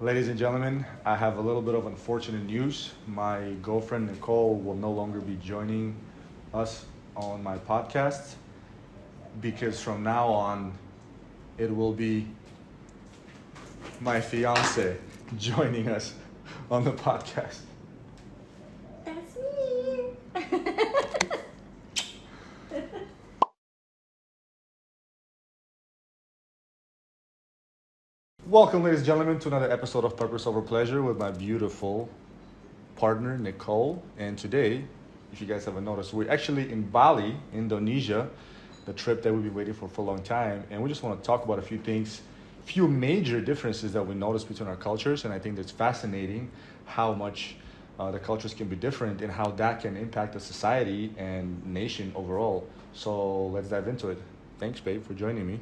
Ladies and gentlemen, I have a little bit of unfortunate news. My girlfriend Nicole will no longer be joining us on my podcast because from now on, it will be my fiancé joining us on the podcast. That's me. Welcome, ladies and gentlemen, to another episode of Purpose Over Pleasure with my beautiful partner, Nicole. And today, if you guys haven't noticed, we're actually in Bali, Indonesia, the trip that we've been waiting for a long time. And we just want to talk about a few things, few major differences that we noticed between our cultures. And I think it's fascinating how much the cultures can be different and how that can impact the society and nation overall. So let's dive into it. Thanks, babe, for joining me.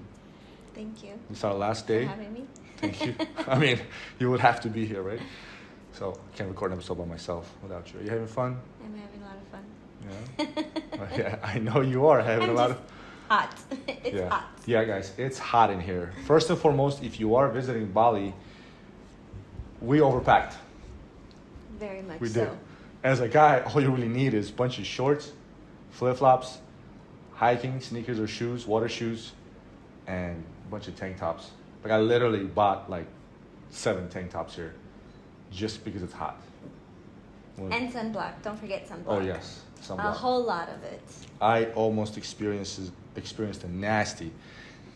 Thank you. It's our last day. For having me. Thank you. I mean, you would have to be here, right? So I can't record an episode by myself without you. Are you having fun? I'm having a lot of fun. Yeah. Yeah, I know you are having a lot of. Hot. It's yeah. hot. Yeah, guys, it's hot in here. First and foremost, if you are visiting Bali, we overpacked. Very much We so. did. As a guy, all you really need is a bunch of shorts, flip-flops, hiking, sneakers or shoes, water shoes, and a bunch of tank tops. Like I literally bought like 7 tank tops here just because it's hot. And sunblock. Don't forget sunblock. Oh yes, sunblock. A whole lot of it. I almost experienced a nasty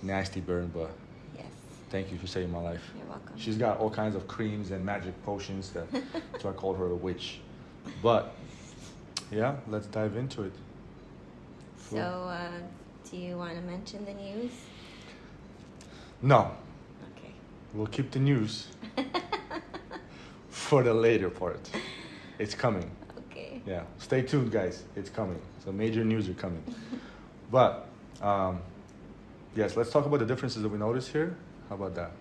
burn, but Yes. thank you for saving my life. You're welcome. She's got all kinds of creams and magic potions so I called her a witch. But yeah, let's dive into it. So, do you want to mention the news? No, Okay. we'll keep the news for the later part. It's coming. Okay. Yeah, stay tuned, guys. It's coming. So major news are coming. But yes, let's talk about the differences that we noticed here. How about that?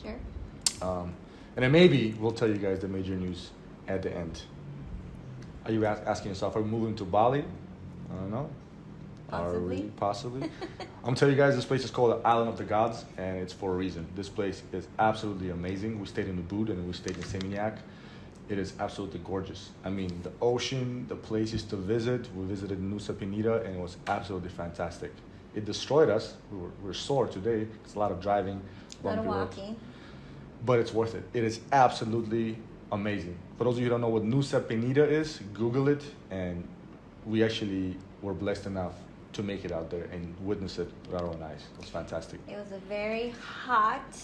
Sure. And then maybe we'll tell you guys the major news at the end. Are you asking yourself, are we moving to Bali? I don't know. Are we? Possibly. I'm gonna tell you guys, this place is called the Island of the Gods, and it's for a reason. This place is absolutely amazing. We stayed in Ubud and we stayed in Seminyak. It is absolutely gorgeous. I mean, the ocean, the places to visit. We visited Nusa Penida, and it was absolutely fantastic. It destroyed us. We're sore today. It's a lot of driving, A lot of bumpy road. walking. But it's worth it. It is absolutely amazing. For those of you who don't know what Nusa Penida is, Google it, and we actually were blessed enough to make it out there and witness it with our own eyes. It was fantastic. It was a very hot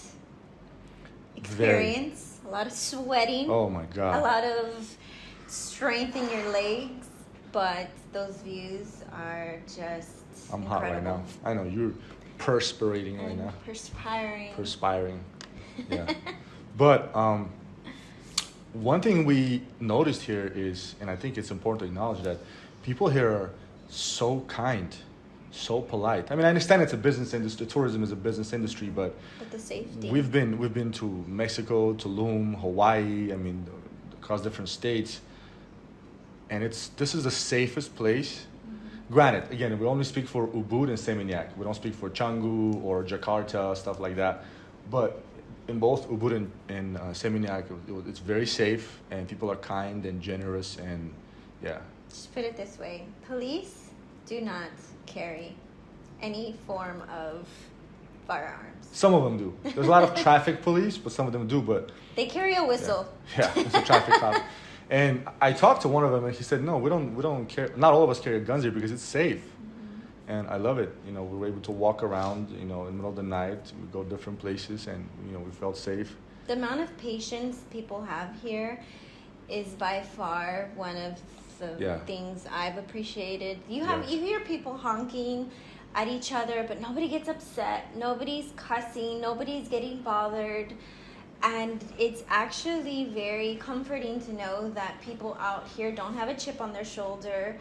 experience. A lot of sweating. Oh my A God. lot of strength in your legs, but those views are just I'm incredible. hot right now. I know, you're perspirating right I'm now. perspiring. Yeah. But one thing we noticed here is, and I think it's important to acknowledge that people here are so kind, so polite. I mean, I understand it's a business industry. Tourism is a business industry, but the safety. we've been to Mexico, Tulum, Hawaii. I mean, across different states, and this is the safest place. Mm-hmm. Granted, again, we only speak for Ubud and Seminyak. We don't speak for Canggu or Jakarta, stuff like that. But in both Ubud and Seminyak, it's very safe, and people are kind and generous, and yeah. Just put it this way. Police do not carry any form of firearms. Some of them do. There's a lot of traffic police, but some of them do. But They carry a whistle. yeah, it's a traffic cop. And I talked to one of them, and he said, "No, we don't carry. Not all of us carry guns here because it's safe." Mm-hmm. And I love it. You know, we were able to walk around. You know, in the middle of the night, we go different places, and we felt safe. The amount of patience people have here is by far one of the things I've appreciated. You hear people honking at each other, but nobody gets upset. Nobody's cussing. Nobody's getting bothered. And it's actually very comforting to know that people out here don't have a chip on their shoulder.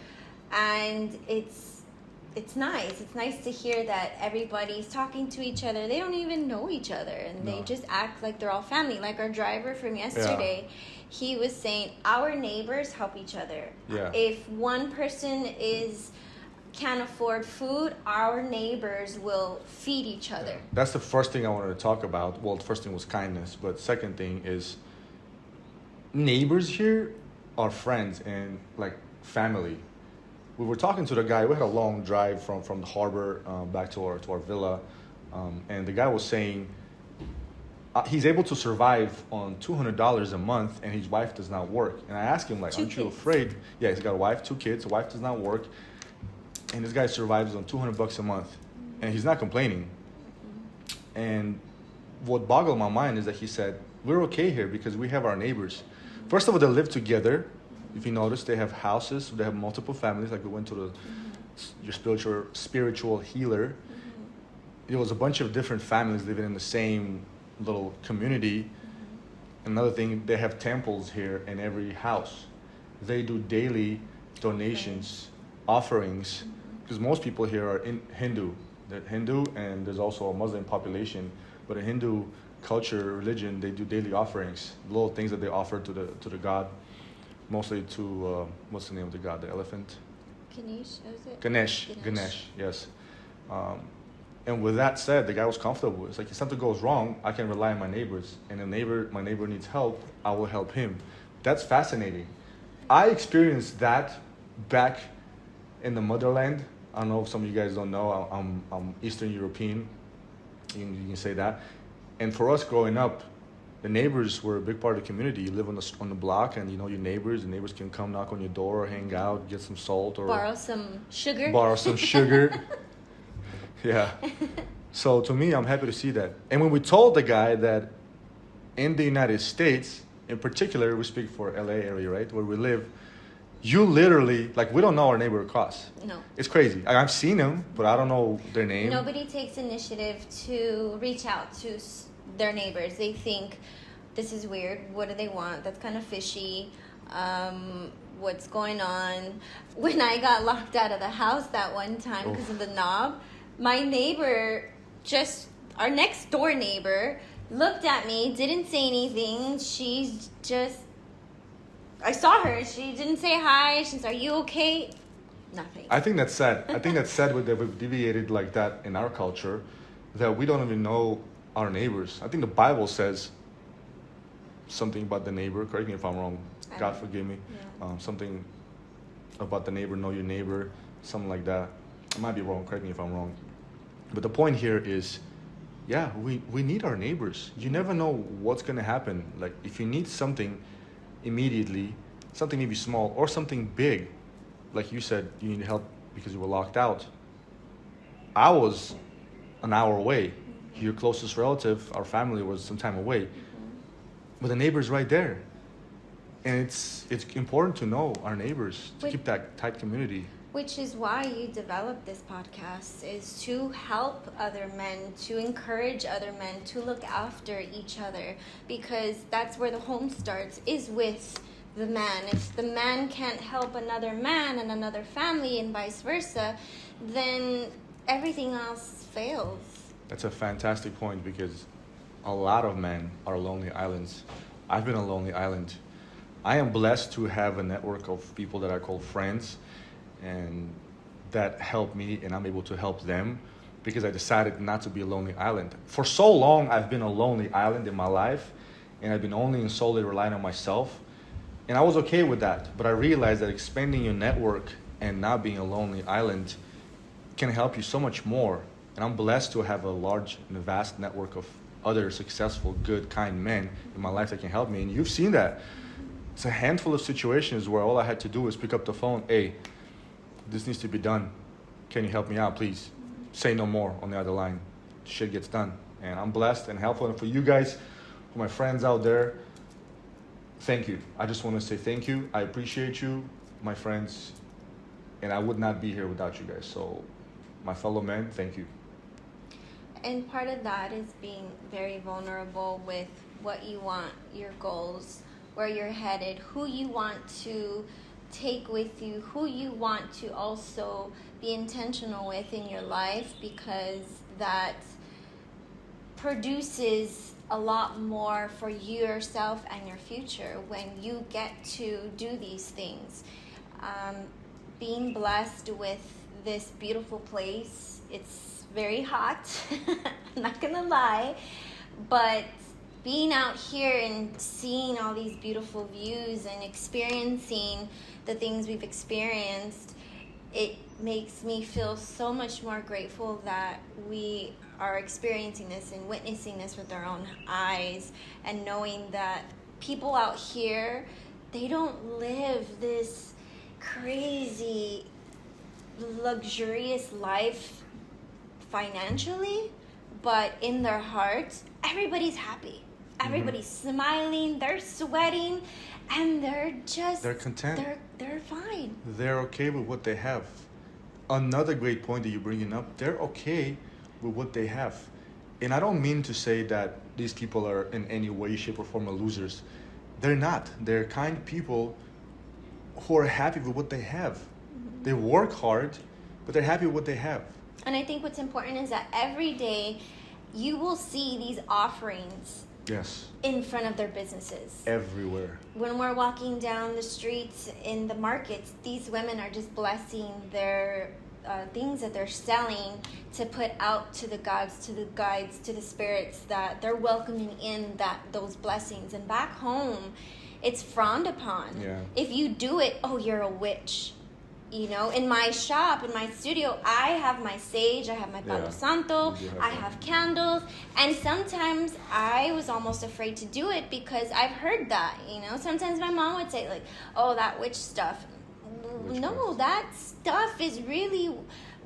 And it's nice. It's nice to hear that everybody's talking to each other. They don't even know each other. And they just act like they're all family. Like our driver from yesterday, he was saying our neighbors help each other. Yeah. If one person can't afford food, our neighbors will feed each other. That's the first thing I wanted to talk about. Well, the first thing was kindness, but second thing is neighbors here are friends and like family. We were talking to the guy. We had a long drive from the harbor back to our villa, and the guy was saying he's able to survive on $200 a month, and his wife does not work. And I asked him, like, aren't you afraid? Yeah, he's got a wife, 2 kids. The wife does not work, and this guy survives on $200 a month, and he's not complaining. And what boggled my mind is that he said, we're okay here because we have our neighbors. First of all, they live together. If you notice, they have houses. They have multiple families. Like we went to your spiritual healer. There was a bunch of different families living in the same little community. Another thing, they have temples here in every house. They do daily donations, offerings, because most people here are Hindu. They're Hindu, and there's also a Muslim population. But a Hindu culture, religion, they do daily offerings, little things that they offer to the god, mostly to what's the name of the god? The elephant. Ganesh, yes. And with that said, the guy was comfortable. It's like if something goes wrong, I can rely on my neighbors. And if my neighbor needs help, I will help him. That's fascinating. I experienced that back in the motherland. I don't know if some of you guys don't know. I'm Eastern European. You can say that. And for us growing up, the neighbors were a big part of the community. You live on the block, and you know your neighbors. The neighbors can come knock on your door, or hang out, get some salt, or borrow some sugar. Yeah. So to me, I'm happy to see that. And when we told the guy that in the United States, in particular, we speak for LA area, right, where we live, you literally, like, we don't know our neighbor across. No. It's crazy. I've seen them, but I don't know their name. Nobody takes initiative to reach out to their neighbors. They think, this is weird. What do they want? That's kind of fishy. What's going on? When I got locked out of the house that one time because of the knob, my neighbor, our next door neighbor, looked at me, didn't say anything. I saw her. She didn't say hi. She said, are you okay? Nothing. I think that's sad. I think that's sad that we've deviated like that in our culture, that we don't even know our neighbors. I think the Bible says something about the neighbor. Correct me if I'm wrong. God forgive me. Yeah. Something about the neighbor, know your neighbor, something like that. I might be wrong. Correct me if I'm wrong. But the point here is, yeah, we need our neighbors. You never know what's going to happen. Like, if you need something immediately, something maybe small or something big, like you said, you need help because you were locked out. I was an hour away. Your closest relative, our family, was some time away. But the neighbor's right there. And it's important to know our neighbors, to keep that tight community. Which is why you developed this podcast, is to help other men, to encourage other men, to look after each other, because that's where the home starts, is with the man. If the man can't help another man and another family and vice versa, then everything else fails. That's a fantastic point, because a lot of men are lonely islands. I've been a lonely island. I am blessed to have a network of people that I call friends, and that help me, and I'm able to help them because I decided not to be a lonely island. For so long, I've been a lonely island in my life, and I've been only and solely relying on myself, and I was okay with that. But I realized that expanding your network and not being a lonely island can help you so much more. And I'm blessed to have a large and vast network of other successful, good, kind men in my life that can help me. And you've seen that. It's a handful of situations where all I had to do was pick up the phone. Hey, this needs to be done. Can you help me out, please? Say no more on the other line. Shit gets done. And I'm blessed and helpful. And for you guys, for my friends out there, thank you. I just want to say thank you. I appreciate you, my friends. And I would not be here without you guys. So, my fellow men, thank you. And part of that is being very vulnerable with what you want, your goals, where you're headed, who you want to take with you, who you want to also be intentional with in your life, because that produces a lot more for yourself and your future when you get to do these things. Being blessed with this beautiful place, it's very hot, I'm not gonna lie, but being out here and seeing all these beautiful views and experiencing the things we've experienced, it makes me feel so much more grateful that we are experiencing this and witnessing this with our own eyes, and knowing that people out here, they don't live this crazy luxurious life financially, but in their hearts everybody's happy, everybody's smiling, they're sweating, and they're content, they're fine, they're okay with what they have. Another great point that you're bringing up, they're okay with what they have. And I don't mean to say that these people are in any way, shape, or form losers. They're not. They're kind people who are happy with what they have. They work hard, but they're happy with what they have. And I think what's important is that every day you will see these offerings in front of their businesses. Everywhere. When we're walking down the streets in the markets, these women are just blessing their things that they're selling to put out to the gods, to the guides, to the spirits, that they're welcoming in those blessings. And back home, it's frowned upon. Yeah. If you do it, oh, you're a witch. You know, in my shop, in my studio, I have my sage, I have my Palo Santo, I have candles, and sometimes I was almost afraid to do it because I've heard that, you know. Sometimes my mom would say, like, oh, that witch stuff. No, that stuff is really,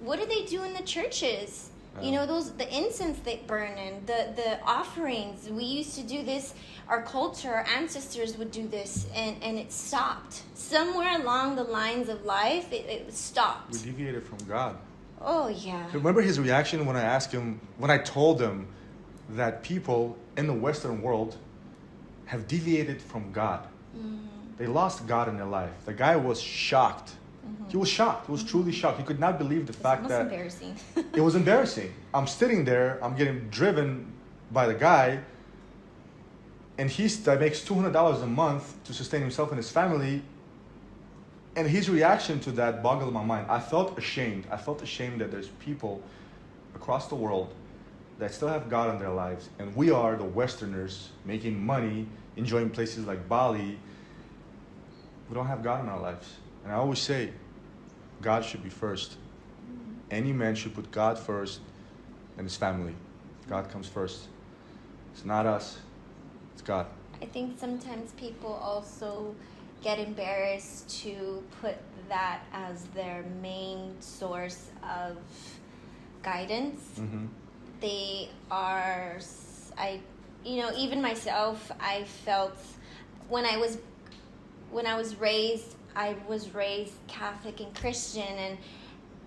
what do they do in the churches? You know, the incense they burn in, the offerings. We used to do this, our culture, our ancestors would do this, and it stopped. Somewhere along the lines of life, it stopped. We deviated from God. Oh, yeah. Remember his reaction when I told him that people in the Western world have deviated from God. They lost God in their life. The guy was shocked. He was shocked. He was truly shocked. He could not believe the fact that... embarrassing. It was embarrassing. I'm sitting there. I'm getting driven by the guy. And that makes $200 a month to sustain himself and his family. And his reaction to that boggled my mind. I felt ashamed. I felt ashamed that there's people across the world that still have God in their lives. And we are the Westerners making money, enjoying places like Bali. We don't have God in our lives. And I always say, God should be first. Any man should put God first and his family. God comes first. It's not us. It's God. I think sometimes people also get embarrassed to put that as their main source of guidance. They are, even myself, I felt when I was raised Catholic and Christian, and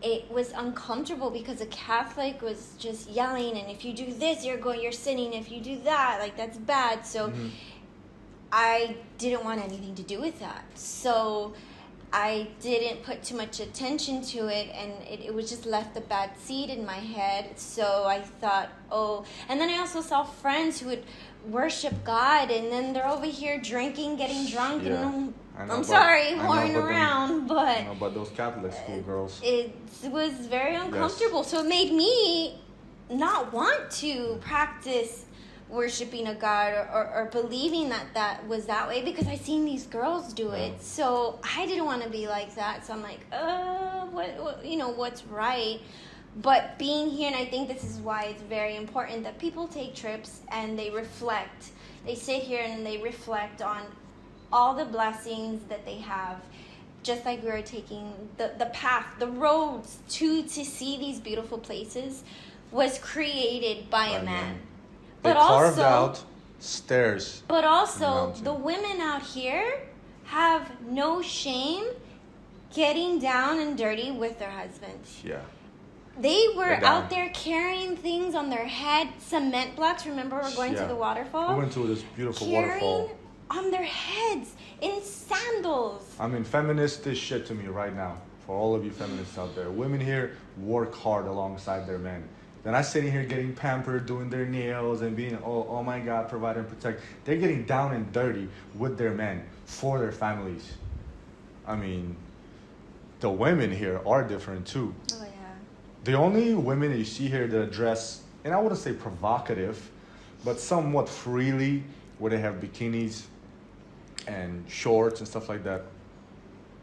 it was uncomfortable because a Catholic was just yelling, and if you do this, you're sinning. If you do that, like, that's bad. So I didn't want anything to do with that. So I didn't put too much attention to it, and it was just left a bad seed in my head. So I thought, and then I also saw friends who would worship God, and then they're over here drinking, getting drunk, and I'm sorry, whoring around, but I know about those Catholic school girls. It was very uncomfortable. So it made me not want to practice worshiping a God or believing that was that way, because I seen these girls do it. So I didn't want to be like that. So I'm like, what's right? But being here, and I think this is why it's very important that people take trips and they reflect. They sit here and they reflect on all the blessings that they have, just like we were taking the path, the roads to see these beautiful places was created by a man. They carved out stairs. But also, the women out here have no shame getting down and dirty with their husbands. Yeah. They were out there carrying things on their head, cement blocks. Remember, we're going to the waterfall? We went to this beautiful waterfall. On their heads, in sandals. I mean, feminist this shit to me right now. For all of you feminists out there. Women here work hard alongside their men. They're not sitting here getting pampered, doing their nails, and being, oh my God, provide and protect. They're getting down and dirty with their men, for their families. I mean, the women here are different too. Oh, yeah. The only women that you see here that dress, and I wouldn't say provocative, but somewhat freely, where they have bikinis and shorts and stuff like that,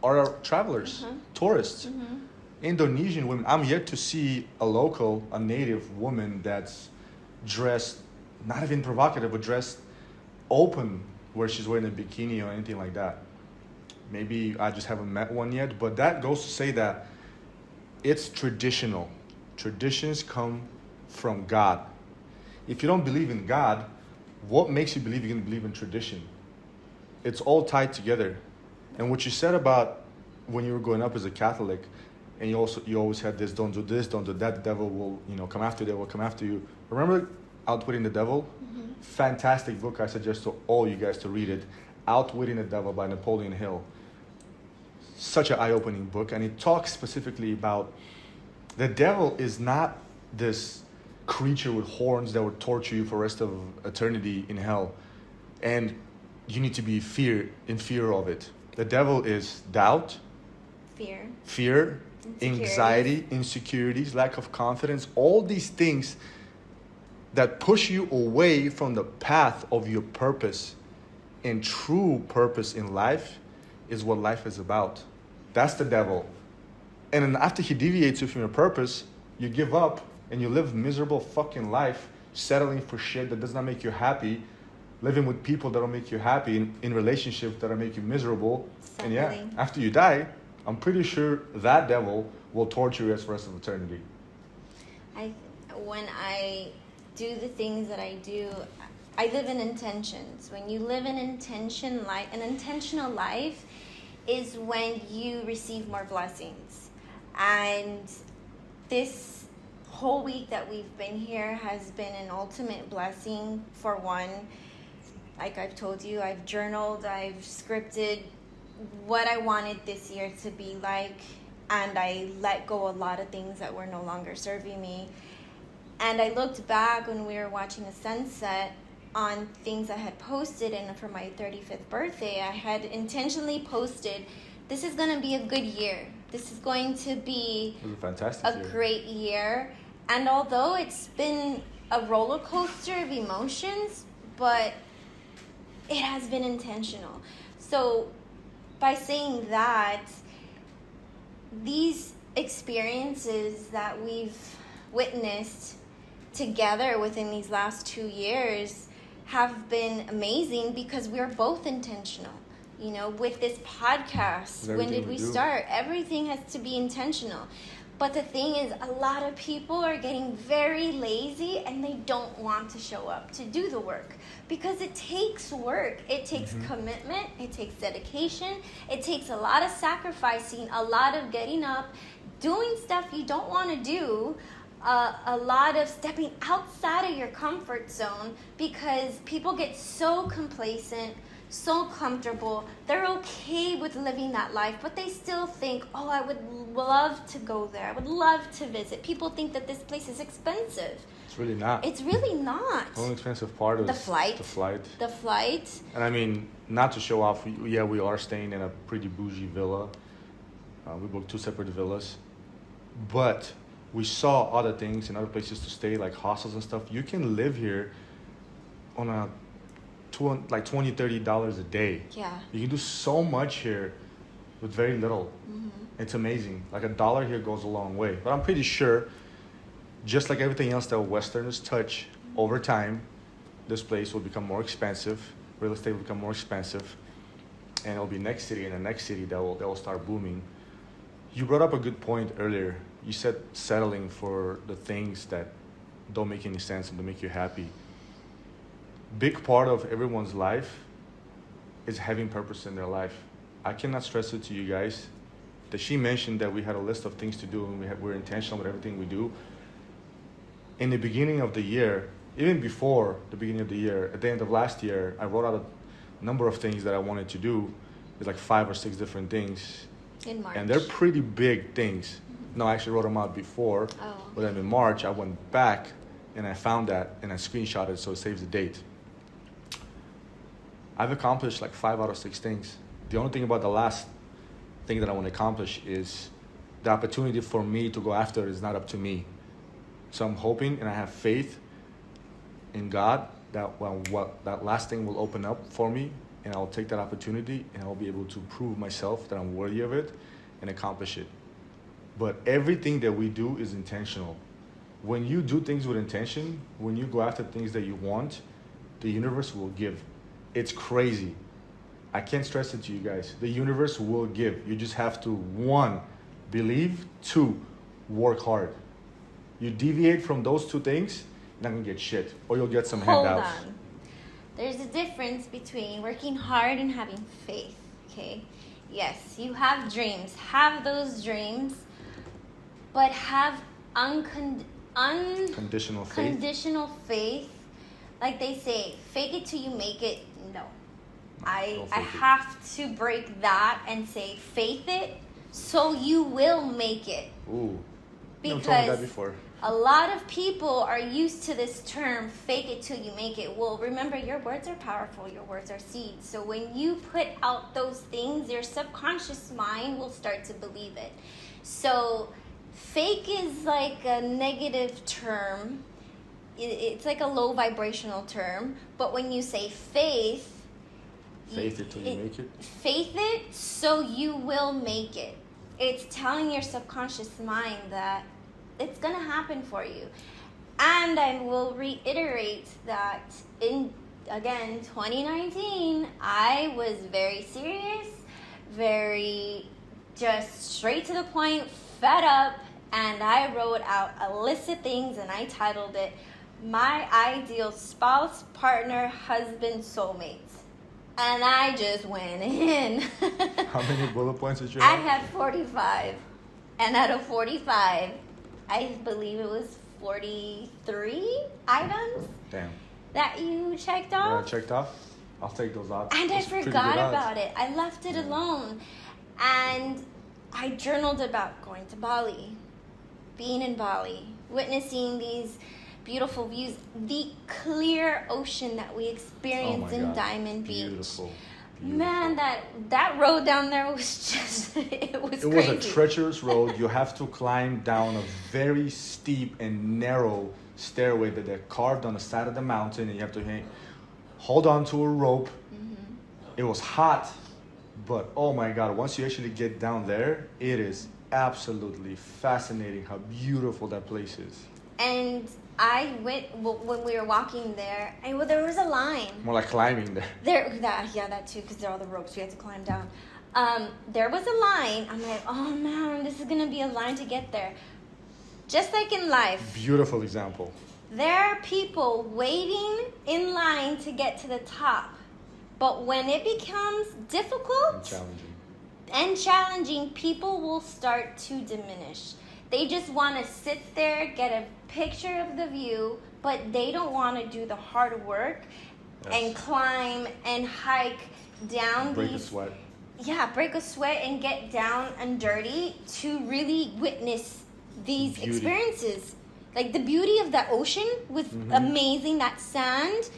are travelers, tourists. Indonesian women. I'm yet to see a native woman that's dressed, not even provocative, but dressed open, where she's wearing a bikini or anything like that. Maybe I just haven't met one yet, but that goes to say that it's traditional. Traditions come from God. If you don't believe in God, what makes you believe you're going to believe in tradition? It's all tied together. And what you said about when you were growing up as a Catholic, and you always had this, don't do this, don't do that, the devil will come after you, they will come after you. Remember Outwitting the Devil? Fantastic book. I suggest to all you guys to read it. Outwitting the Devil by Napoleon Hill. Such an eye-opening book, and it talks specifically about the devil is not this creature with horns that would torture you for the rest of eternity in hell, and you need to be in fear of it. The devil is doubt, fear, anxiety, insecurities, lack of confidence, all these things that push you away from the path of your purpose. And true purpose in life is what life is about. That's the devil. And then after he deviates you from your purpose, you give up and you live miserable fucking life, settling for shit that does not make you happy, living with people that don't make you happy, in relationships that make you miserable. Settling. And after you die, I'm pretty sure that devil will torture you for the rest of eternity. When I do the things that I do, I live in intentions. When you live an intentional life is when you receive more blessings. And this whole week that we've been here has been an ultimate blessing. For one, like I've told you, I've journaled, I've scripted what I wanted this year to be like, and I let go a lot of things that were no longer serving me. And I looked back when we were watching the sunset on things I had posted, and for my 35th birthday, I had intentionally posted, this is going to be a good year. This is going to be a great year. And although it's been a roller coaster of emotions, but it has been intentional. So by saying that, these experiences that we've witnessed together within these last 2 years have been amazing because we're both intentional. You know, with this podcast, when did we start? Everything has to be intentional. But the thing is, a lot of people are getting very lazy and they don't want to show up to do the work because it takes work. It takes commitment. It takes dedication. It takes a lot of sacrificing, a lot of getting up, doing stuff you don't want to do, a lot of stepping outside of your comfort zone because people get so complacent, so comfortable. They're okay with living that life, but they still think, oh, I would love to go there. I would love to visit. People think that this place is expensive. It's really not. It's really not. The only expensive part is the flight. The flight. And I mean, not to show off, we are staying in a pretty bougie villa. We booked 2 separate villas. But we saw other things and other places to stay, like hostels and stuff. You can live here on a like $20, $30 a day. Yeah. You can do so much here with very little. It's amazing. Like $1 here goes a long way. But I'm pretty sure, just like everything else that Westerners touch, over time, this place will become more expensive. Real estate will become more expensive. And it'll be next city and the next city that will start booming. You brought up a good point earlier. You said settling for the things that don't make any sense and don't make you happy. Big part of everyone's life is having purpose in their life. I cannot stress it to you guys that she mentioned that we had a list of things to do and we're intentional with everything we do. In the beginning of the year, even before the beginning of the year, at the end of last year, I wrote out a number of things that I wanted to do. There's like 5 or 6 different things. In March. And they're pretty big things. No, I actually wrote them out before. But then in March, I went back and I found that and I screenshot it so it saves the date. I've accomplished like 5 out of 6 things. The only thing about the last thing that I want to accomplish is the opportunity for me to go after is not up to me. So I'm hoping and I have faith in God that last thing will open up for me, and I'll take that opportunity, and I'll be able to prove myself that I'm worthy of it and accomplish it. But everything that we do is intentional. When you do things with intention, when you go after things that you want, the universe will give. It's crazy. I can't stress it to you guys. The universe will give. You just have to, 1, believe, 2, work hard. You deviate from those 2 things, you're not gonna get shit, or you'll get some handouts. Hold on. There's a difference between working hard and having faith, okay? Yes, you have dreams. Have those dreams, but have unconditional faith. Like they say, fake it till you make it. No. I it. have to break that and say, faith it so you will make it. Ooh. Because you told me that before. A lot of people are used to this term, fake it till you make it. Well, remember, your words are powerful. Your words are seeds. So when you put out those things, your subconscious mind will start to believe it. So fake is like a negative term. It's like a low vibrational term. But when you say faith it till you make it? Faith it so you will make it. It's telling your subconscious mind that it's going to happen for you. And I will reiterate that in, again, 2019, I was very serious, very just straight to the point, fed up, and I wrote out a list of things and I titled it, My Ideal Spouse, Partner, Husband, Soulmate. And I just went in. How many bullet points did you I have? had 45. And out of 45, I believe it was 43 items. Damn. That you checked off. Yeah, I checked off. I'll take those odds. And I forgot about it. I left it alone. And I journaled about going to Bali, being in Bali, witnessing these beautiful views, the clear ocean that we experienced in Diamond Beach. Beautiful. Man, that road down there was just, it was crazy. It was a treacherous road. You have to climb down a very steep and narrow stairway that they're carved on the side of the mountain, and you have to hold on to a rope. Mm-hmm. It was hot, but oh my God, once you actually get down there, it is absolutely fascinating how beautiful that place is. And I went, when we were walking there, and there was a line. More like climbing there. That too, because there are all the ropes we had to climb down. There was a line. I'm like, oh man, this is going to be a line to get there. Just like in life. Beautiful example. There are people waiting in line to get to the top. But when it becomes difficult and challenging, people will start to diminish. They just want to sit there, get a picture of the view, but they don't want to do the hard work and climb and hike down break a sweat. Yeah, break a sweat and get down and dirty to really witness these experiences. Like the beauty of the ocean was amazing, that sand.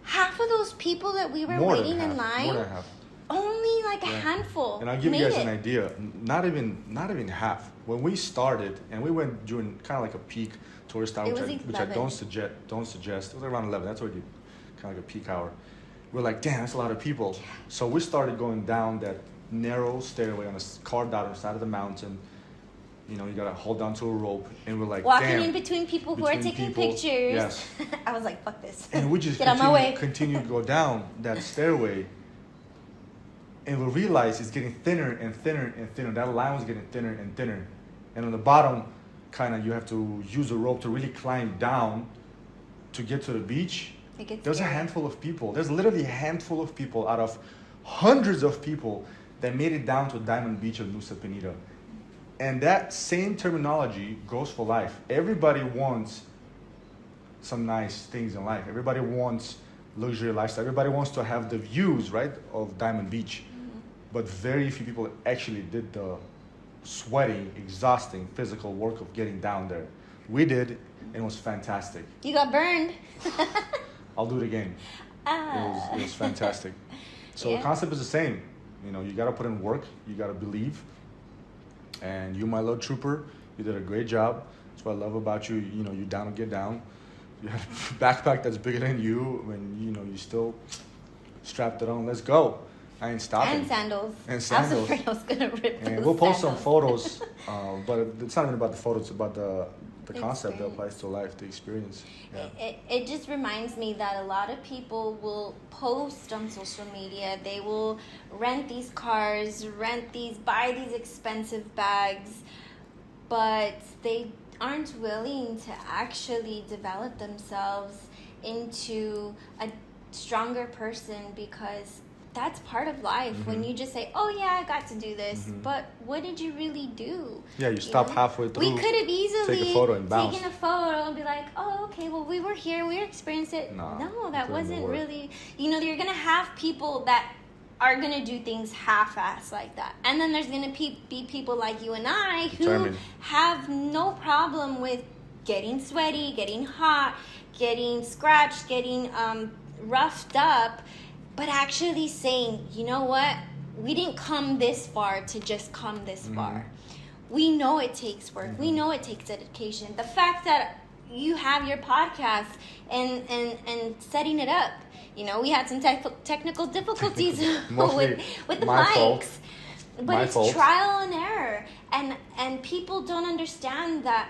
Half of those people that we were waiting in line, more than half. Only like a handful. And I'll give you guys an idea. Not even half. When we started, and we went during kind of like a peak tourist hour, which I don't suggest. It was around 11. That's already kind of like a peak hour. We're like, damn, that's a lot of people. Yeah. So we started going down that narrow stairway on a carved out on the side of the mountain. You know, you gotta hold on to a rope, and we're like, walking in between people who are taking pictures. Yes. I was like, fuck this. And we just continue to go down that stairway. And we realized it's getting thinner and thinner and thinner. That line was getting thinner and thinner. And on the bottom, kind of, you have to use a rope to really climb down to get to the beach. There's a handful of people. There's literally a handful of people out of hundreds of people that made it down to Diamond Beach of Nusa Penida. And that same terminology goes for life. Everybody wants some nice things in life. Everybody wants luxury lifestyle. Everybody wants to have the views, right, of Diamond Beach. But very few people actually did the sweating, exhausting physical work of getting down there. We did, and it was fantastic. You got burned. I'll do it again. It was fantastic. So the concept is the same. You know, you got to put in work. You got to believe. And you, my little trooper, you did a great job. That's what I love about you. You know, you down to get down. You had a backpack that's bigger than you when, you know, you still strapped it on. Let's go. I ain't stopping. And sandals. And sandals. I was afraid I was going to rip and those we'll post sandals. some photos, but it's not even about the photos, it's about the concept that experience. applies to life, the experience. Yeah. It just reminds me that a lot of people will post on social media. They will rent these cars, buy these expensive bags, but they aren't willing to actually develop themselves into a stronger person, because that's part of life. Mm-hmm. When you just say, oh yeah, I got to do this, mm-hmm. but what did you really do? Yeah, you stop halfway through. We could have easily taken a photo and be like, oh, okay, well, we were here, we experienced it. No, that wasn't really, you know, you're going to have people that are going to do things half-assed like that. And then there's going to be people like you and I who have no problem with getting sweaty, getting hot, getting scratched, getting roughed up, but actually saying, you know what, we didn't come this far to just come this mm-hmm. far. We know it takes work. Mm-hmm. We know it takes dedication. The fact that you have your podcast and setting it up, you know, we had some technical difficulties with the mics, but it's trial and error, and people don't understand that.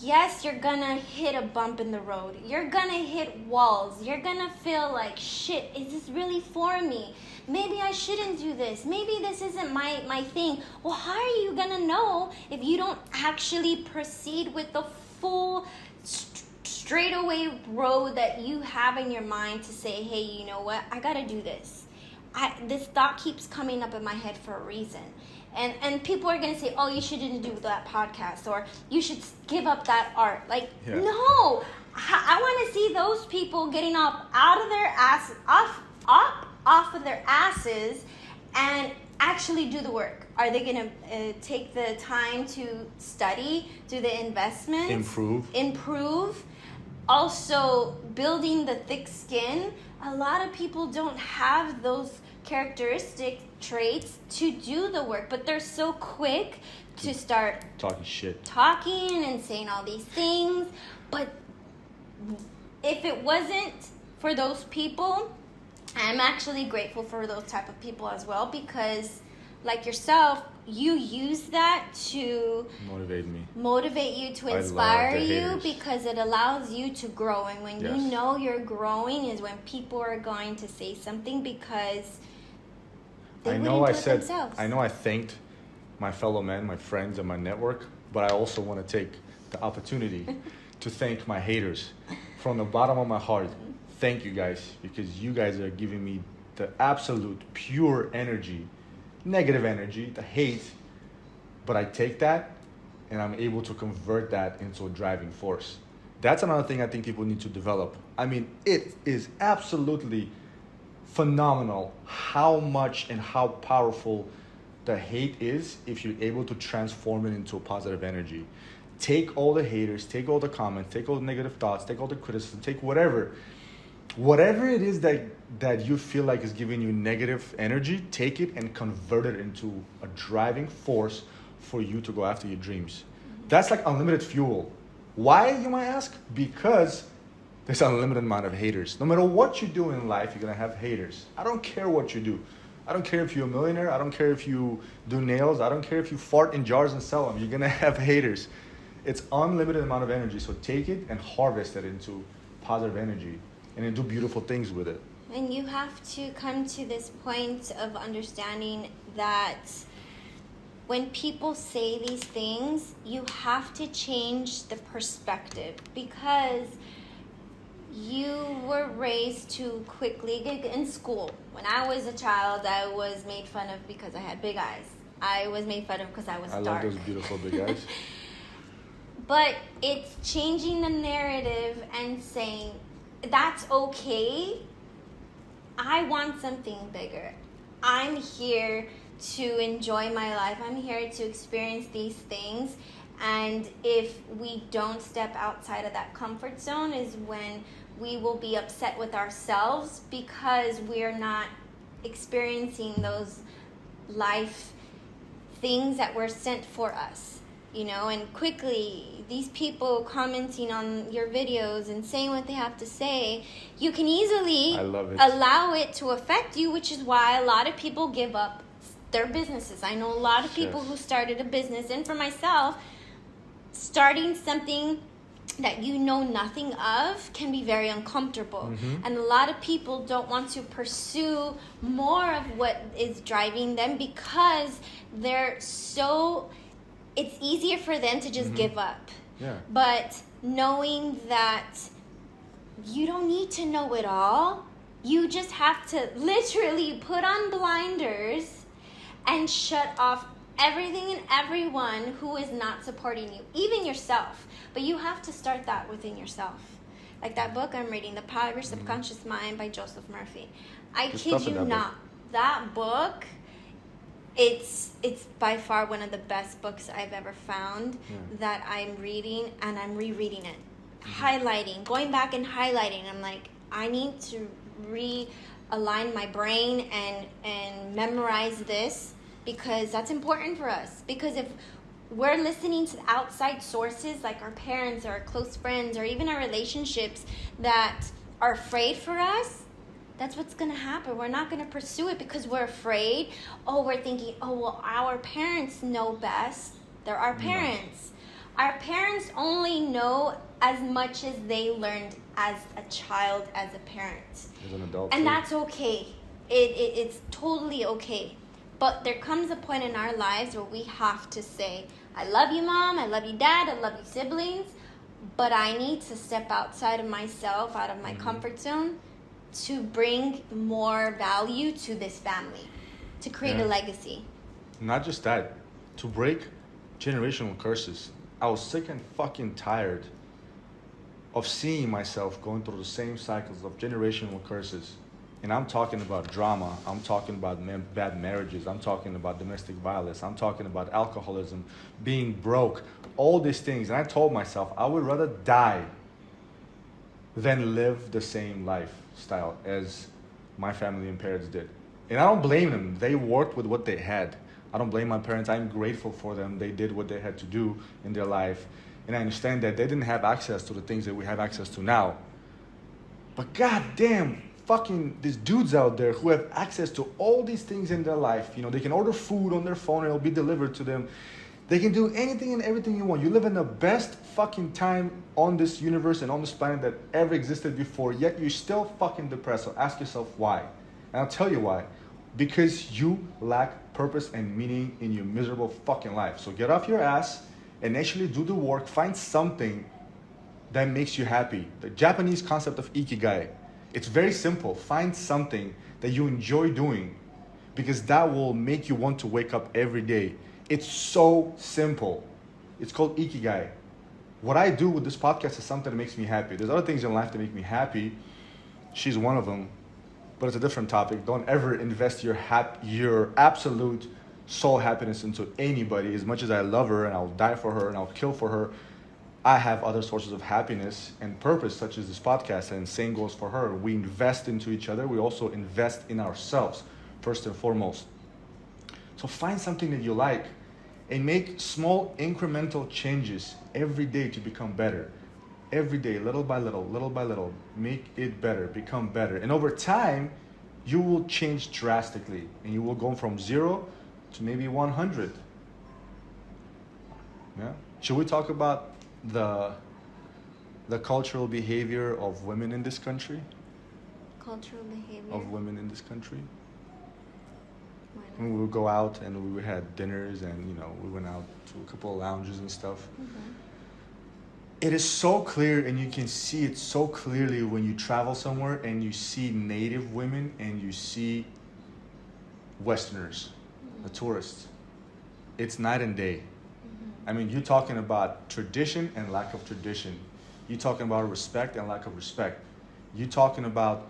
Yes, you're gonna hit a bump in the road. You're gonna hit walls. You're gonna feel like, shit, is this really for me? Maybe I shouldn't do this. Maybe this isn't my thing. Well, how are you gonna know if you don't actually proceed with the full straightaway road that you have in your mind to say, hey, you know what? I gotta do this. This thought keeps coming up in my head for a reason. And people are going to say, oh, you shouldn't do that podcast, or you should give up that art. Like, no. I want to see those people getting up out of their ass, off of their asses, and actually do the work. Are they going to take the time to study, do the investments? Improve. Also, building the thick skin. A lot of people don't have those characteristic traits to do the work, but they're so quick to start talking and saying all these things. But if it wasn't for those people, I'm actually grateful for those type of people as well, because like yourself, you use that to motivate you, to inspire you, because it allows you to grow. And when you know you're growing is when people are going to say something, because I know I thanked my fellow men, my friends, and my network, but I also want to take the opportunity to thank my haters from the bottom of my heart. Thank you guys, because you guys are giving me the absolute pure energy, negative energy, the hate, but I take that and I'm able to convert that into a driving force. That's another thing I think people need to develop. I mean, it is absolutely phenomenal how much and how powerful the hate is if you're able to transform it into a positive energy. Take all the haters, take all the comments, take all the negative thoughts, take all the criticism, take whatever it is that you feel like is giving you negative energy, take it and convert it into a driving force for you to go after your dreams. That's like unlimited fuel. Why, you might ask? Because there's an unlimited amount of haters. No matter what you do in life, you're going to have haters. I don't care what you do. I don't care if you're a millionaire. I don't care if you do nails. I don't care if you fart in jars and sell them. You're going to have haters. It's unlimited amount of energy. So take it and harvest it into positive energy and then do beautiful things with it. And you have to come to this point of understanding that when people say these things, you have to change the perspective, because you were raised to quickly in school. When I was a child, I was made fun of because I had big eyes. I was made fun of because I was dark. I love those beautiful big eyes. But it's changing the narrative and saying, that's okay. I want something bigger. I'm here to enjoy my life. I'm here to experience these things. And if we don't step outside of that comfort zone is when we will be upset with ourselves, because we're not experiencing those life things that were sent for us. you know, and quickly these people commenting on your videos and saying what they have to say, you can easily allow it to affect you, which is why a lot of people give up their businesses. I know a lot of people who started a business, and for myself, starting something that you know nothing of can be very uncomfortable. And a lot of people don't want to pursue more of what is driving them because they're so, it's easier for them to just give up. But knowing that you don't need to know it all, you just have to literally put on blinders and shut off everything and everyone who is not supporting you, even yourself. But you have to start that within yourself. Like that book I'm reading, The Power of Your Subconscious Mind by Joseph Murphy. I kid you not, that book, it's by far one of the best books I've ever found that I'm reading, and I'm rereading it, highlighting, going back and highlighting. I'm like, I need to realign my brain and memorize this, because that's important for us. Because if we're listening to outside sources like our parents or our close friends or even our relationships that are afraid for us, that's what's going to happen. We're not going to pursue it because we're afraid. We're thinking, well, our parents know best. They're our parents. Our parents only know as much as they learned as a child, as a parent. As an adult. And that's okay. It's totally okay. But there comes a point in our lives where we have to say, I love you, Mom. I love you, Dad. I love you, siblings. But I need to step outside of myself, out of my comfort zone, to bring more value to this family, to create a legacy. Not just that, to break generational curses. I was sick and fucking tired of seeing myself going through the same cycles of generational curses. And I'm talking about drama. I'm talking about bad marriages. I'm talking about domestic violence. I'm talking about alcoholism, being broke, all these things. And I told myself I would rather die than live the same lifestyle as my family and parents did. And I don't blame them. They worked with what they had. I don't blame my parents. I'm grateful for them. They did what they had to do in their life. And I understand that they didn't have access to the things that we have access to now. But goddamn, fucking these dudes out there who have access to all these things in their life. You know, they can order food on their phone and it'll be delivered to them. They can do anything and everything you want. You live in the best fucking time on this universe and on this planet that ever existed before, yet you're still fucking depressed. So ask yourself why. And I'll tell you why. Because you lack purpose and meaning in your miserable fucking life. So get off your ass and actually do the work. Find something that makes you happy. The Japanese concept of ikigai. It's very simple. Find something that you enjoy doing, because that will make you want to wake up every day. It's so simple. It's called ikigai. What I do with this podcast is something that makes me happy. There's other things in life that make me happy. She's one of them, but it's a different topic. Don't ever invest your absolute soul happiness into anybody. As much as I love her and I'll die for her and I'll kill for her, I have other sources of happiness and purpose, such as this podcast, and same goes for her. We invest into each other. We also invest in ourselves, first and foremost. So find something that you like and make small incremental changes every day to become better. Every day, little by little, make it better, become better. And over time, you will change drastically, and you will go from 0 to maybe 100. Yeah. Should we talk about the cultural behavior of women in this country? Cultural behavior of women in this country? Why not? And we would go out and we had dinners, and we went out to a couple of lounges and stuff. It is so clear, and you can see it so clearly when you travel somewhere and you see native women and you see Westerners, the tourists. It's night and day. I mean, you're talking about tradition and lack of tradition. You're talking about respect and lack of respect. You're talking about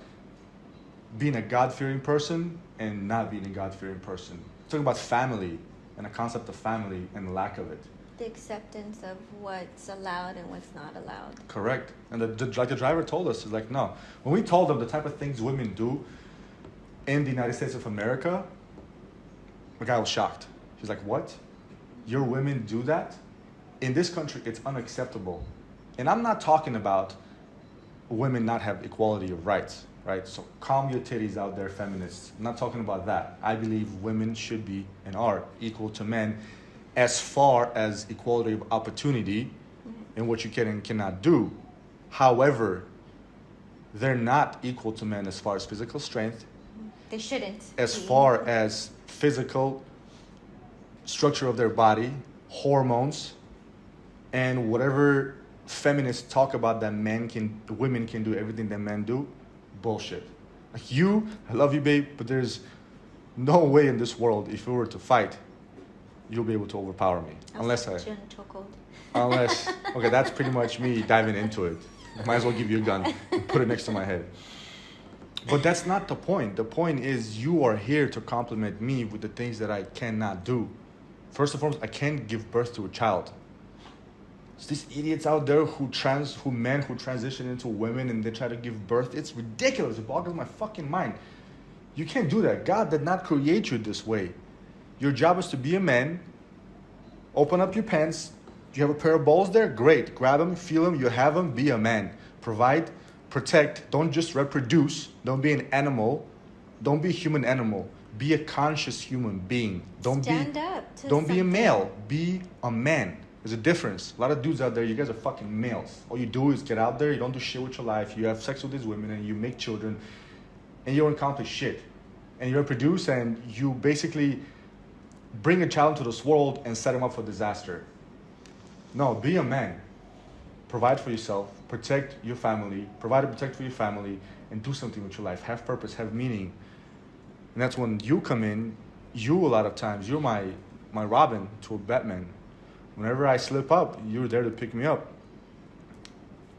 being a God-fearing person and not being a God-fearing person. You're talking about family and the concept of family and lack of it. The acceptance of what's allowed and what's not allowed. Correct. And like the driver told us, it's like, no. When we told them the type of things women do in the United States of America, the guy was shocked. He's like, what? Your women do that? in this country, it's unacceptable. And I'm not talking about women not have equality of rights, right? So calm your titties out there, feminists. I'm not talking about that. I believe women should be and are equal to men as far as equality of opportunity and what you can and cannot do. However, they're not equal to men as far as physical strength. They shouldn't. As far as physical structure of their body, hormones, and whatever feminists talk about that women can do everything that men do, bullshit. Like you, I love you, babe, but there's no way in this world, if we were to fight, you'll be able to overpower me. Unless, okay, that's pretty much me diving into it. Might as well give you a gun and put it next to my head. But that's not the point. The point is you are here to compliment me with the things that I cannot do. First and foremost, I can't give birth to a child. It's these idiots out there who transition into women and they try to give birth. It's ridiculous. It boggles my fucking mind. You can't do that. God did not create you this way. Your job is to be a man. Open up your pants. Do you have a pair of balls there? Great. Grab them, feel them, you have them, be a man. Provide, protect. Don't just reproduce. Don't be an animal. Don't be a human animal. Be a conscious human being. Don't be a male. Be a man. There's a difference. A lot of dudes out there, you guys are fucking males. All you do is get out there, you don't do shit with your life, you have sex with these women and you make children and you don't accomplish shit. And you reproduce and you basically bring a child into this world and set him up for disaster. No, be a man. Provide for yourself, protect your family, provide and protect for your family, and do something with your life. Have purpose, have meaning. And that's when you come in, a lot of times, you're my Robin to a Batman. Whenever I slip up, you're there to pick me up.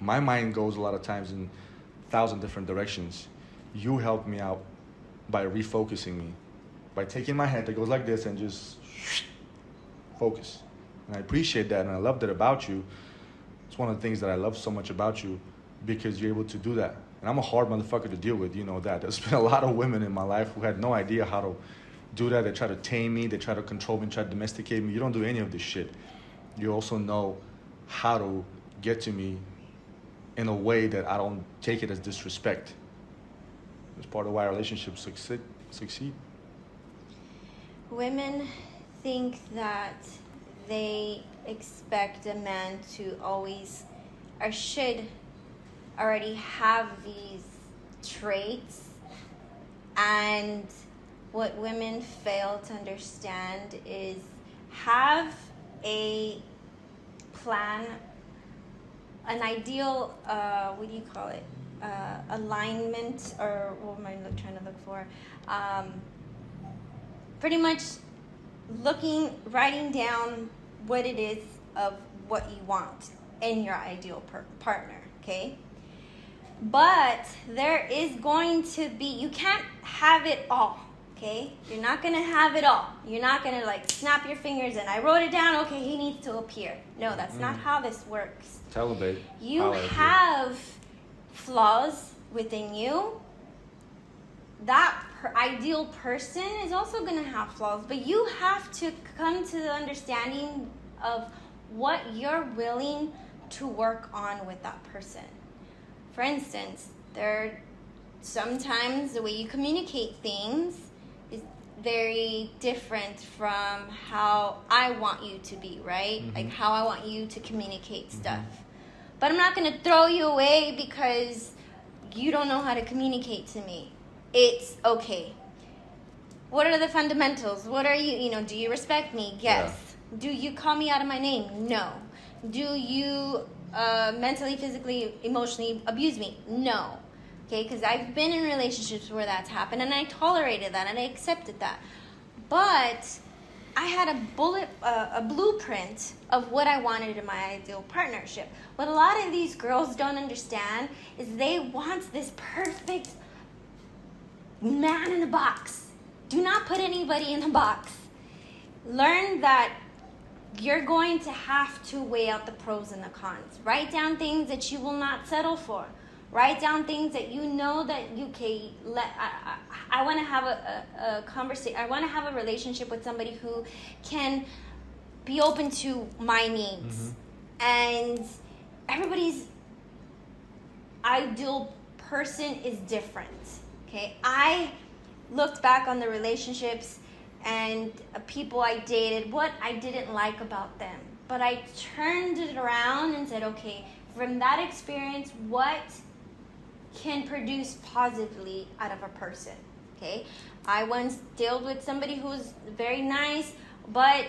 My mind goes a lot of times in 1,000 different directions. You help me out by refocusing me, by taking my head that goes like this and just focus. And I appreciate that, and I love that about you. It's one of the things that I love so much about you, because you're able to do that. And I'm a hard motherfucker to deal with, you know that. There's been a lot of women in my life who had no idea how to do that. They try to tame me, they try to control me, try to domesticate me. You don't do any of this shit. You also know how to get to me in a way that I don't take it as disrespect. It's part of why relationships succeed. Women think that they expect a man to always or should already have these traits, and what women fail to understand is have a plan, an ideal, alignment, or what am I trying to look for? Pretty much writing down what it is of what you want in your ideal partner, okay? But there is going to be, you can't have it all. Okay, you're not gonna have it all. You're not gonna snap your fingers and I wrote it down. Okay, he needs to appear. No, that's not how this works. Tell him, babe. You have flaws within you. That ideal person is also gonna have flaws, but you have to come to the understanding of what you're willing to work on with that person. For instance, sometimes the way you communicate things is very different from how I want you to be, right? Mm-hmm. Like how I want you to communicate stuff. But I'm not going to throw you away because you don't know how to communicate to me. It's okay. What are the fundamentals? What are you, do you respect me? Yes. Yeah. Do you call me out of my name? No. Do you mentally, physically, emotionally abuse me? No. Okay, because I've been in relationships where that's happened, and I tolerated that, and I accepted that. But I had a blueprint of what I wanted in my ideal partnership. What a lot of these girls don't understand is they want this perfect man in a box. Do not put anybody in a box. Learn that you're going to have to weigh out the pros and the cons. Write down things that you will not settle for. Write down things that you know that you can I want to have a conversation. I want to have a relationship with somebody who can be open to my needs. And everybody's ideal person is different. Okay, I looked back on the relationships and people I dated, what I didn't like about them. But I turned it around and said, okay, from that experience, what can produce positively out of a person? Okay, I once dealt with somebody who was very nice, but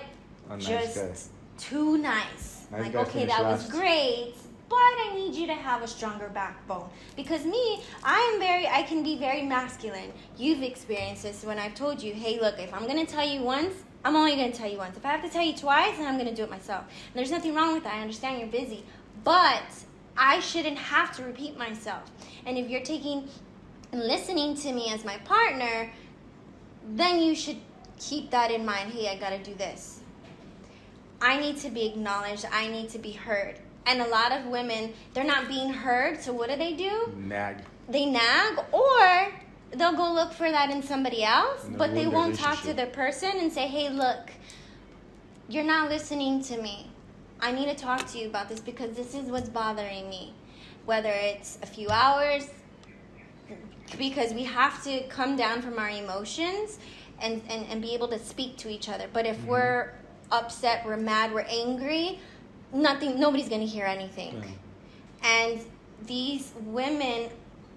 just too nice. Like, okay, that was great, but I need you to have a stronger backbone. Because me, I can be very masculine. You've experienced this when I've told you, hey, look, if I'm going to tell you once, I'm only going to tell you once. If I have to tell you twice, then I'm going to do it myself. And there's nothing wrong with that. I understand you're busy. But I shouldn't have to repeat myself. And if you're taking and listening to me as my partner, then you should keep that in mind. Hey, I got to do this. I need to be acknowledged. I need to be heard. And a lot of women, they're not being heard, so what do? Nag. They nag, or they'll go look for that in somebody else, but they won't talk to their person and say, hey, look, you're not listening to me. I need to talk to you about this because this is what's bothering me. Whether it's a few hours, because we have to come down from our emotions and be able to speak to each other. But if we're upset, we're mad, we're angry, nobody's going to hear anything. And these women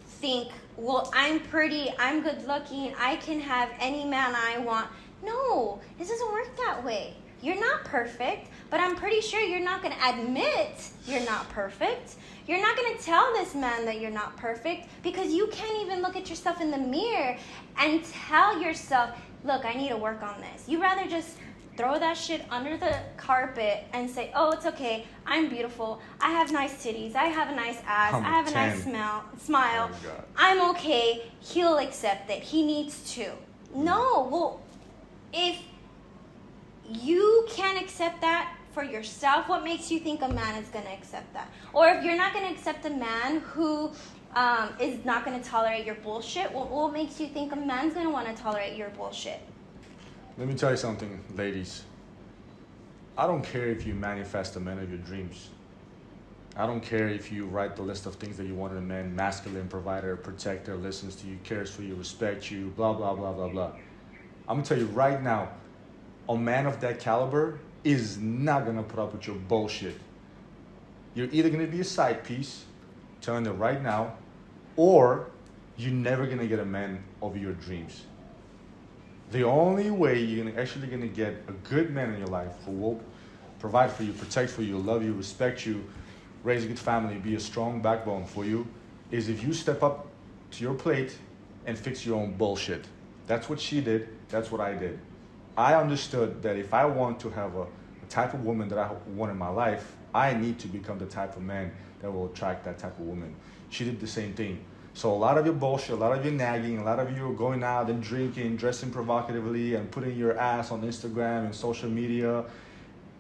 think, well, I'm pretty, I'm good looking, I can have any man I want. No, it doesn't work that way. You're not perfect, but I'm pretty sure you're not going to admit you're not perfect. You're not going to tell this man that you're not perfect because you can't even look at yourself in the mirror and tell yourself, look, I need to work on this. You'd rather just throw that shit under the carpet and say, oh, it's okay, I'm beautiful, I have nice titties, I have a nice ass, I have a nice smile, oh, I'm okay, he'll accept it, he needs to. No, well, if you can't accept that for yourself, what makes you think a man is going to accept that? Or if you're not going to accept a man who is not going to tolerate your bullshit, well, what makes you think a man's going to want to tolerate your bullshit? Let me tell you something, ladies. I don't care if you manifest the man of your dreams. I don't care if you write the list of things that you want in a man, masculine, provider, protector, listens to you, cares for you, respects you, blah, blah, blah, blah, blah. I'm going to tell you right now, a man of that caliber is not going to put up with your bullshit. You're either going to be a side piece, telling it right now, or you're never going to get a man of your dreams. The only way you're actually going to get a good man in your life who will provide for you, protect for you, love you, respect you, raise a good family, be a strong backbone for you, is if you step up to your plate and fix your own bullshit. That's what she did. That's what I did. I understood that if I want to have a type of woman that I want in my life, I need to become the type of man that will attract that type of woman. She did the same thing. So a lot of your bullshit, a lot of your nagging, a lot of you going out and drinking, dressing provocatively and putting your ass on Instagram and social media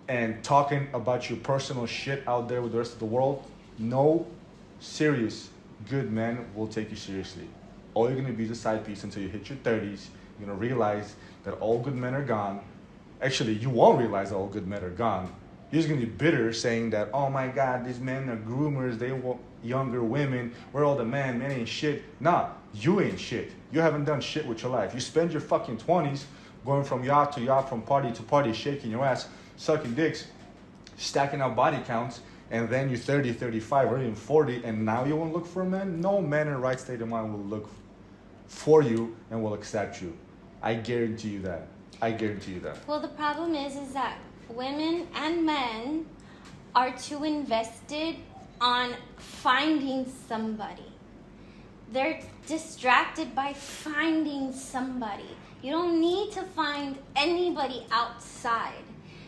and talking about your personal shit out there with the rest of the world, no serious good man will take you seriously. All you're going to be is a side piece until you hit your 30s. You're going to realize that all good men are gone. Actually, you won't realize that all good men are gone. You're just going to be bitter saying that, oh my God, these men are groomers, they want younger women, we're all the men ain't shit. Nah, you ain't shit. You haven't done shit with your life. You spend your fucking 20s going from yacht to yacht, from party to party, shaking your ass, sucking dicks, stacking up body counts, and then you're 30, 35, or even 40, and now you won't look for a man? No man in the right state of mind will look for you and will accept you. I guarantee you that. I guarantee you that. Well, the problem is that women and men are too invested on finding somebody. They're distracted by finding somebody. You don't need to find anybody outside.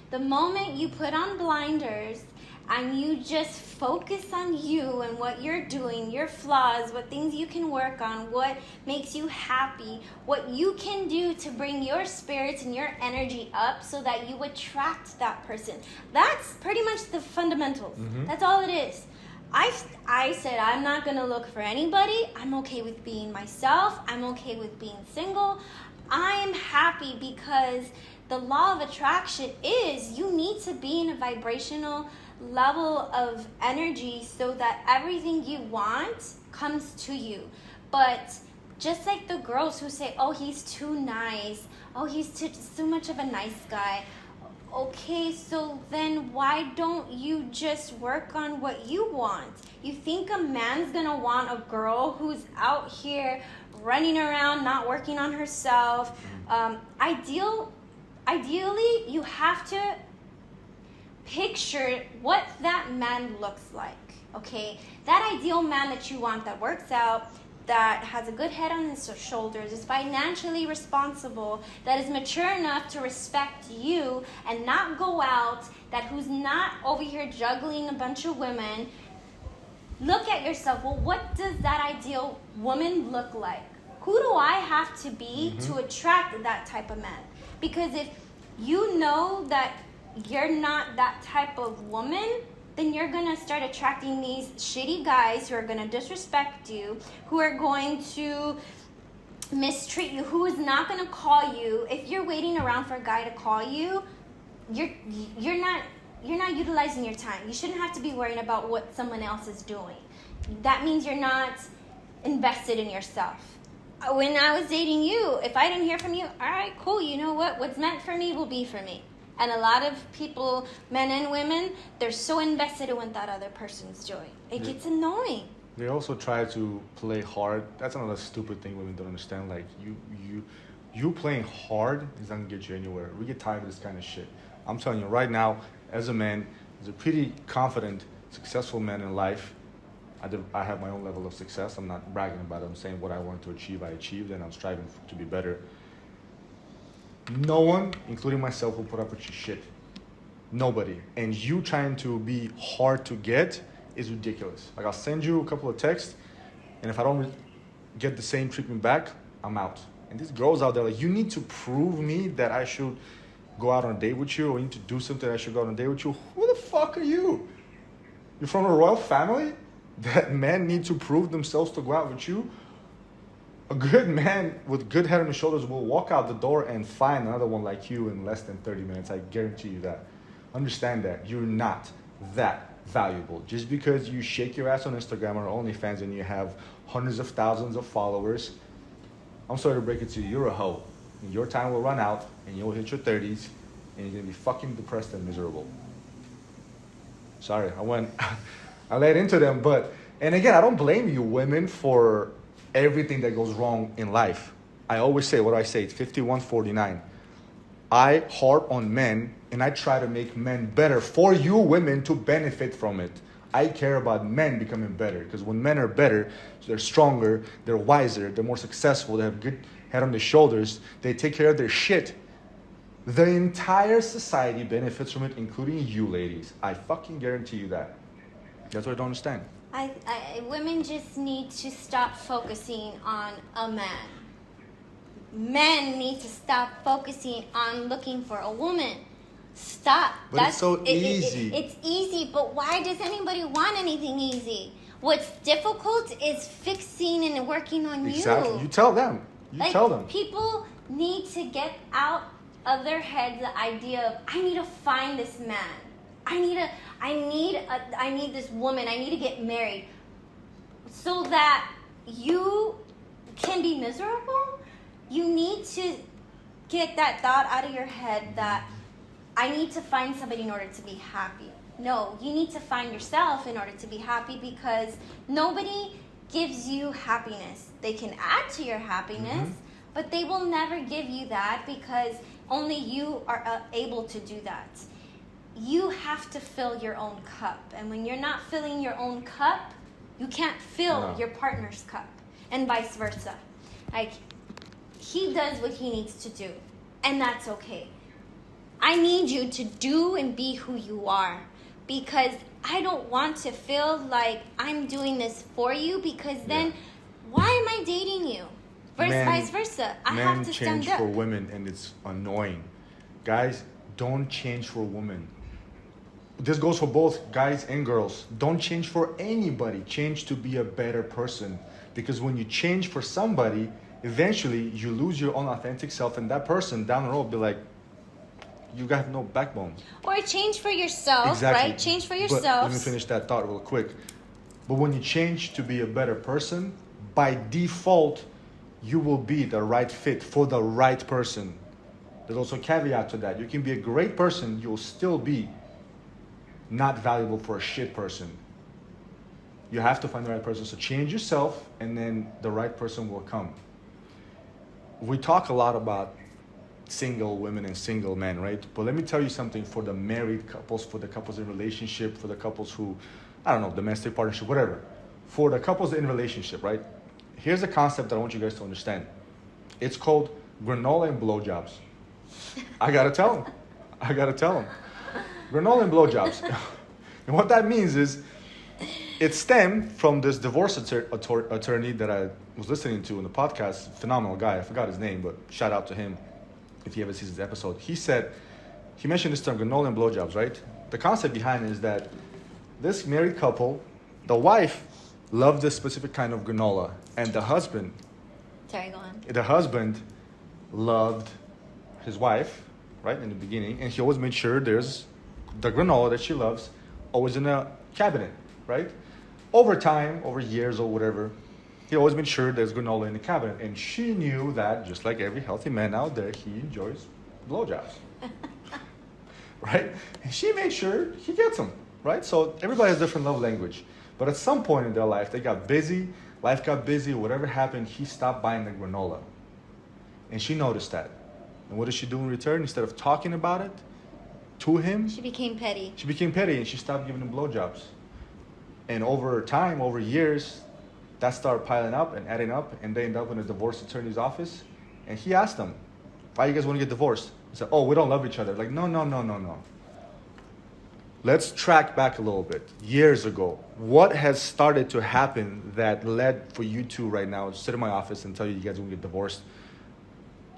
The moment you put on blinders and you just focus on you and what you're doing, your flaws, what things you can work on, what makes you happy, what you can do to bring your spirits and your energy up so that you attract that person. That's pretty much the fundamentals. Mm-hmm. That's all it is. I said I'm not going to look for anybody. I'm okay with being myself. I'm okay with being single. I am happy because the law of attraction is you need to be in a vibrational level of energy so that everything you want comes to you. But just like the girls who say, oh, he's too nice, oh, he's too much of a nice guy. Okay, so then why don't you just work on what you want? You think a man's gonna want a girl who's out here running around, not working on herself? Ideally, you have to picture what that man looks like, okay? That ideal man that you want, that works out, that has a good head on his shoulders, is financially responsible, that is mature enough to respect you and not go out, that who's not over here juggling a bunch of women. Look at yourself. Well, what does that ideal woman look like? Who do I have to be to attract that type of man? Because if you know that you're not that type of woman, then you're going to start attracting these shitty guys who are going to disrespect you, who are going to mistreat you, who is not going to call you. If you're waiting around for a guy to call you, you're not utilizing your time. You shouldn't have to be worrying about what someone else is doing. That means you're not invested in yourself. When I was dating you, if I didn't hear from you, all right, cool. You know what? What's meant for me will be for me. And a lot of people, men and women, they're so invested in what that other person's doing. It gets annoying. They also try to play hard. That's another stupid thing women don't understand. Like, you playing hard is not going to get you anywhere. We get tired of this kind of shit. I'm telling you, right now, as a man, as a pretty confident, successful man in life, I have my own level of success. I'm not bragging about it. I'm saying what I want to achieve, I achieved, and I'm striving to be better. No one, including myself, will put up with your shit. Nobody. And you trying to be hard to get is ridiculous. Like, I'll send you a couple of texts, and if I don't get the same treatment back, I'm out. And these girls out there, like, you need to prove me that I should go out on a date with you, or you need to do something that I should go on a date with you. Who the fuck are you? You're from a royal family? That men need to prove themselves to go out with you? A good man with good head on his shoulders will walk out the door and find another one like you in less than 30 minutes. I guarantee you that. Understand that. You're not that valuable. Just because you shake your ass on Instagram or OnlyFans and you have hundreds of thousands of followers, I'm sorry to break it to you, you're a hoe. And your time will run out and you'll hit your 30s and you're going to be fucking depressed and miserable. Sorry, I led into them, but, and again, I don't blame you women for everything that goes wrong in life. I always say, what do I say? It's 51-49. I harp on men and I try to make men better for you women to benefit from it. I care about men becoming better because when men are better, they're stronger, they're wiser, they're more successful, they have good head on their shoulders, they take care of their shit. The entire society benefits from it, including you ladies. I fucking guarantee you that. That's what I don't understand. Women just need to stop focusing on a man. Men need to stop focusing on looking for a woman. Stop. But it's so easy. It's easy, but why does anybody want anything easy? What's difficult is fixing and working on you. Exactly. You tell them. Tell them. People need to get out of their heads the idea of, I need to find this man. I need this woman. I need to get married. So that you can be miserable, you need to get that thought out of your head that I need to find somebody in order to be happy. No, you need to find yourself in order to be happy because nobody gives you happiness. They can add to your happiness, but they will never give you that because only you are able to do that. You have to fill your own cup. And when you're not filling your own cup, you can't fill your partner's cup. And vice versa. Like, he does what he needs to do. And that's okay. I need you to do and be who you are. Because I don't want to feel like I'm doing this for you. Because then, why am I dating you? Vice versa. I have to stand up. Men change for women and it's annoying. Guys, don't change for women. This goes for both guys and girls. Don't change for anybody. Change to be a better person. Because when you change for somebody, eventually you lose your own authentic self and that person down the road will be like, you have no backbone. Or change for yourself, exactly. right? Change for But yourself. let me finish that thought real quick. But when you change to be a better person, by default, you will be the right fit for the right person. There's also a caveat to that. You can be a great person, you'll still be not valuable for a shit person. You have to find the right person. So change yourself, and then the right person will come. We talk a lot about single women and single men, right? But let me tell you something for the married couples, for the couples in relationship, for the couples who, I don't know, domestic partnership, whatever. For the couples in relationship, right? Here's a concept that I want you guys to understand. It's called granola and blowjobs. I gotta tell them. Granola and blowjobs. And what that means is, it stemmed from this divorce attorney that I was listening to in the podcast. Phenomenal guy. I forgot his name, but shout out to him if he ever sees this episode. He mentioned this term, granola and blowjobs, right? The concept behind it is that this married couple, the wife loved this specific kind of granola, and the husband, the husband loved his wife, right, in the beginning, and he always made sure there's the granola that she loves always in a cabinet, right? Over time, over years or whatever, he always made sure there's granola in the cabinet, and she knew that, just like every healthy man out there, he enjoys blowjobs, right? And she made sure he gets them, right? So everybody has different love language. But at some point in their life, they got busy, life got busy, whatever happened, he stopped buying the granola. And she noticed that. And what did she do in return? Instead of talking about it to him, she became petty. And she stopped giving him blowjobs. And over time, over years, that started piling up and adding up, and they ended up in a divorce attorney's office. And he asked them, why you guys want to get divorced? He said, oh, we don't love each other. Like, no. Let's track back a little bit. Years ago, what has started to happen that led for you two right now to sit in my office and tell you guys want to get divorced?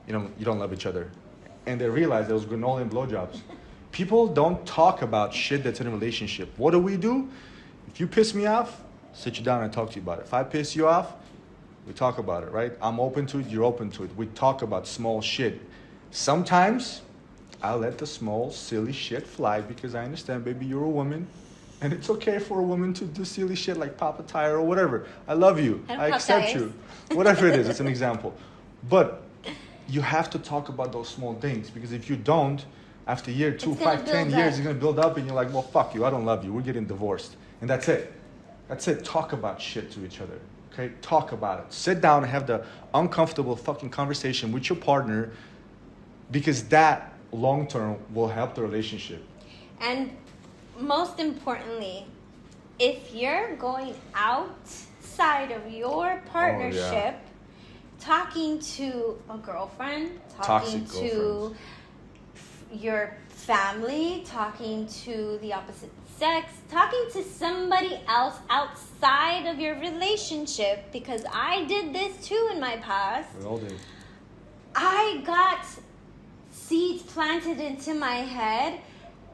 You know, you don't love each other. And they realized there was granola and blowjobs. People don't talk about shit that's in a relationship. What do? If you piss me off, sit you down and talk to you about it. If I piss you off, we talk about it, right? I'm open to it, you're open to it. We talk about small shit. Sometimes I'll let the small, silly shit fly because I understand, baby, you're a woman. And it's okay for a woman to do silly shit like pop a tire or whatever. I love you. I accept you. Whatever it is, it's an example. But you have to talk about those small things, because if you don't, after year 2, 5, 10 years, it's going to build up and you're like, well, fuck you. I don't love you. We're getting divorced. And that's it. Talk about shit to each other. Okay? Talk about it. Sit down and have the uncomfortable fucking conversation with your partner, because that long term will help the relationship. And most importantly, if you're going outside of your partnership, talking to a girlfriend, talking to your family, talking to the opposite sex, talking to somebody else outside of your relationship, because I did this too in my past. We all did. I got seeds planted into my head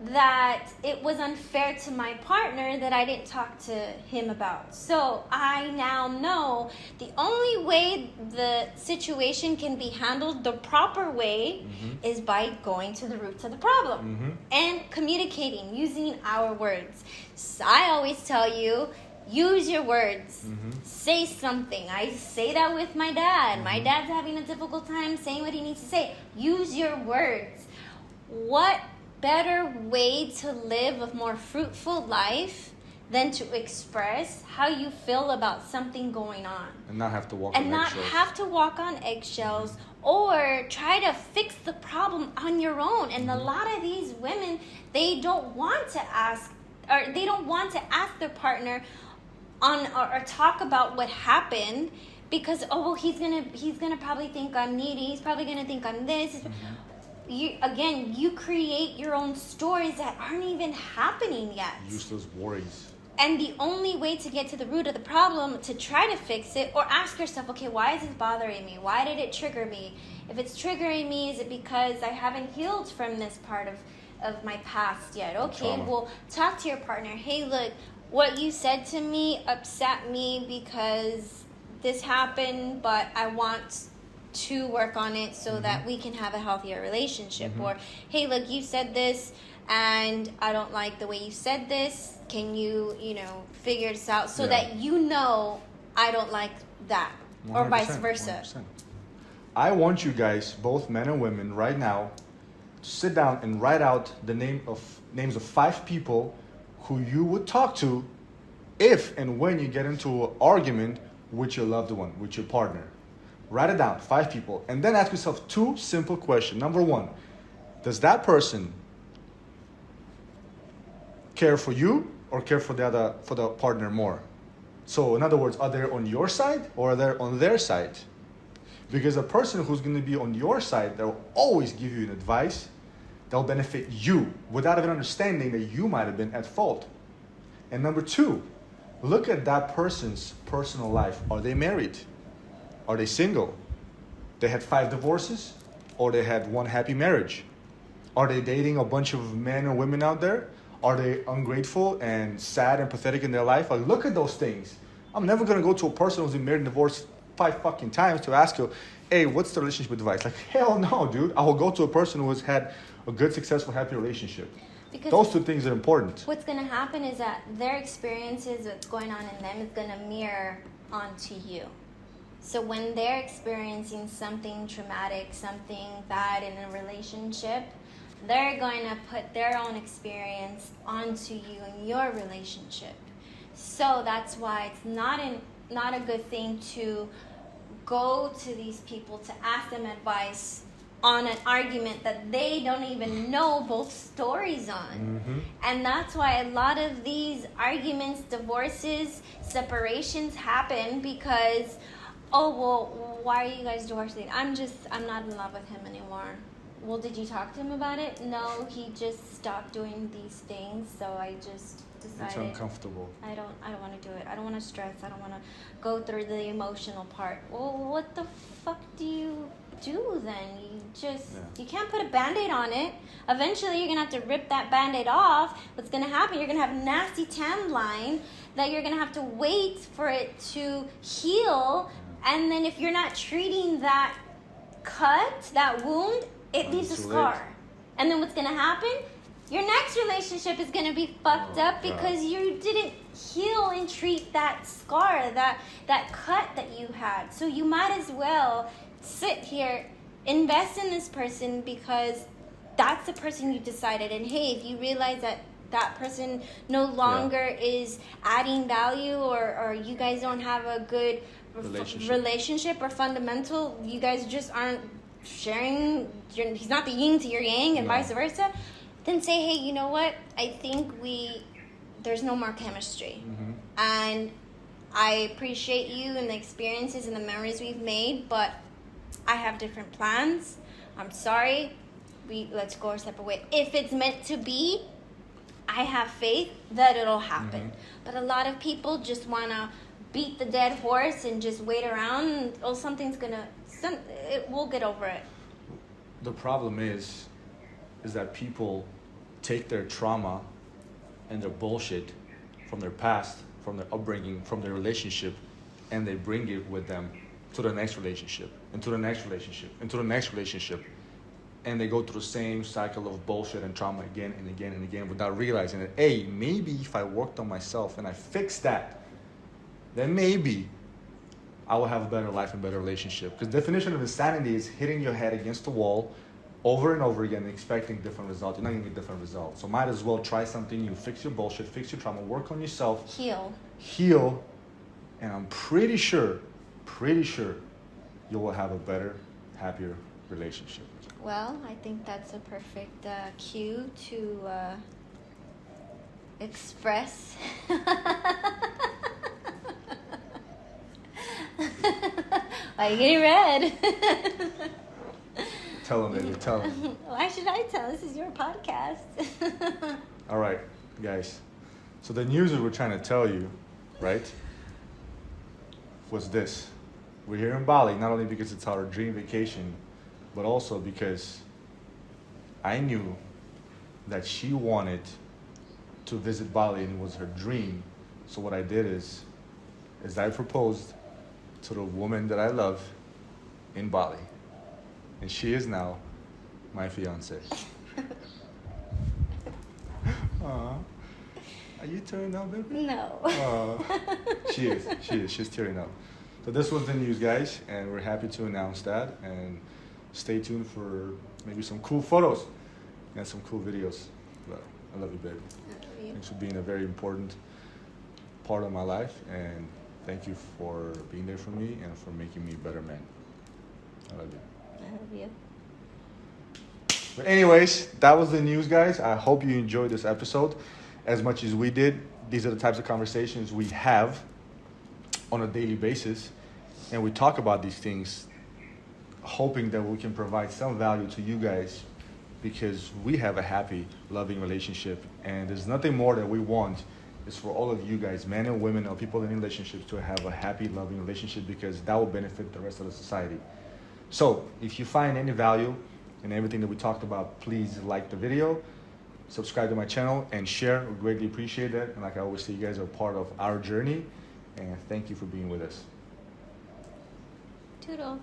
that it was unfair to my partner that I didn't talk to him about. So I now know the only way the situation can be handled the proper way is by going to the root of the problem and communicating, using our words. So I always tell you, use your words. Say something. I say that with my dad. My dad's having a difficult time saying what he needs to say. Use your words. What better way to live a more fruitful life than to express how you feel about something going on? And not have to walk on eggshells. And not have to walk on eggshells or try to fix the problem on your own. And a lot of these women, they don't want to ask, or they don't want to ask their partner on or talk about what happened, because he's gonna probably think I'm needy. He's probably gonna think I'm this. You create your own stories that aren't even happening yet. Useless worries. And the only way to get to the root of the problem, to try to fix it, or ask yourself, okay, why is this bothering me? Why did it trigger me? If it's triggering me, is it because I haven't healed from this part of my past yet? Okay, well, talk to your partner. Hey, look, what you said to me upset me because this happened, but I want to work on it so that we can have a healthier relationship. Or, hey, look, you said this and I don't like the way you said this. Can you, figure this out so that I don't like that, or vice versa. 100%. I want you guys, both men and women, right now, to sit down and write out the names of 5 people who you would talk to if and when you get into an argument with your loved one, with your partner. Write it down, 5 people, and then ask yourself 2 simple questions. Number 1, does that person care for you or care for the partner more? So in other words, are they on your side or are they on their side? Because a person who's going to be on your side, they'll always give you an advice that'll benefit you without even understanding that you might have been at fault. And number 2, look at that person's personal life. Are they married? Are they single? They had 5 divorces, or they had 1 happy marriage? Are they dating a bunch of men or women out there? Are they ungrateful and sad and pathetic in their life? Like, look at those things. I'm never going to go to a person who's been married and divorced 5 fucking times to ask you, hey, what's the relationship advice? Like, hell no, dude. I will go to a person who has had a good, successful, happy relationship. Because those 2 things are important. What's going to happen is that their experiences, what's going on in them, is going to mirror onto you. So when they're experiencing something traumatic, something bad in a relationship, they're going to put their own experience onto you in your relationship. So that's why it's not a good thing to go to these people to ask them advice on an argument that they don't even know both stories on. And that's why a lot of these arguments, divorces, separations happen because, why are you guys divorcing? I'm not in love with him anymore. Well, did you talk to him about it? No, he just stopped doing these things, so I just decided it's uncomfortable. I don't want to do it. I don't want to stress. I don't want to go through the emotional part. Well, what the fuck do you do then? You can't put a Band-Aid on it. Eventually you're gonna have to rip that Band-Aid off. What's gonna happen, you're gonna have a nasty tan line that you're gonna have to wait for it to heal. And then if you're not treating that cut, that wound, it leaves a scar. And then what's gonna happen, your next relationship is gonna be fucked up because you didn't heal and treat that scar, that cut that you had. So you might as well sit here, invest in this person because that's the person you decided. And hey, if you realize that person no longer is adding value, or you guys don't have a good relationship or fundamental, you guys just aren't sharing, he's not the yin to your yang and vice versa, then say, hey, you know what, I think there's no more chemistry. And I appreciate you and the experiences and the memories we've made, but I have different plans. I'm sorry. Let's go our separate way. If it's meant to be, I have faith that it'll happen. But a lot of people just want to beat the dead horse and just wait around. We'll get over it. The problem is that people take their trauma and their bullshit from their past, from their upbringing, from their relationship, and they bring it with them to the next relationship, and to the next relationship, and to the next relationship. And they go through the same cycle of bullshit and trauma again and again and again without realizing that, hey, maybe if I worked on myself and I fixed that, then maybe I will have a better life and better relationship. Because the definition of insanity is hitting your head against the wall over and over again and expecting different results. You're not going to get different results. So might as well try something new. Fix your bullshit, fix your trauma, work on yourself. Heal. And I'm pretty sure you will have a better, happier relationship. Well, I think that's a perfect cue to express. Why are you getting red? Tell them, baby, tell them. Why should I tell? This is your podcast. All right, guys. So the news that we're trying to tell you, right, was this. We're here in Bali, not only because it's our dream vacation, but also because I knew that she wanted to visit Bali and it was her dream. So what I did is I proposed to the woman that I love in Bali. And she is now my fiance. Are you tearing up, baby? No. She is. She's tearing up. So this one's the news, guys, and we're happy to announce that. And stay tuned for maybe some cool photos and some cool videos. But I love you, baby. I love you. Thanks for being a very important part of my life, and thank you for being there for me and for making me a better man. I love you. I love you. But anyways, that was the news, guys. I hope you enjoyed this episode as much as we did. These are the types of conversations we have on a daily basis, and we talk about these things hoping that we can provide some value to you guys, because we have a happy, loving relationship, and there's nothing more that we want is for all of you guys, men and women or people in relationships, to have a happy, loving relationship, because that will benefit the rest of the society. So if you find any value in everything that we talked about, please like the video, subscribe to my channel, and share. We greatly appreciate that. And like I always say, you guys are part of our journey, and thank you for being with us. Toodle.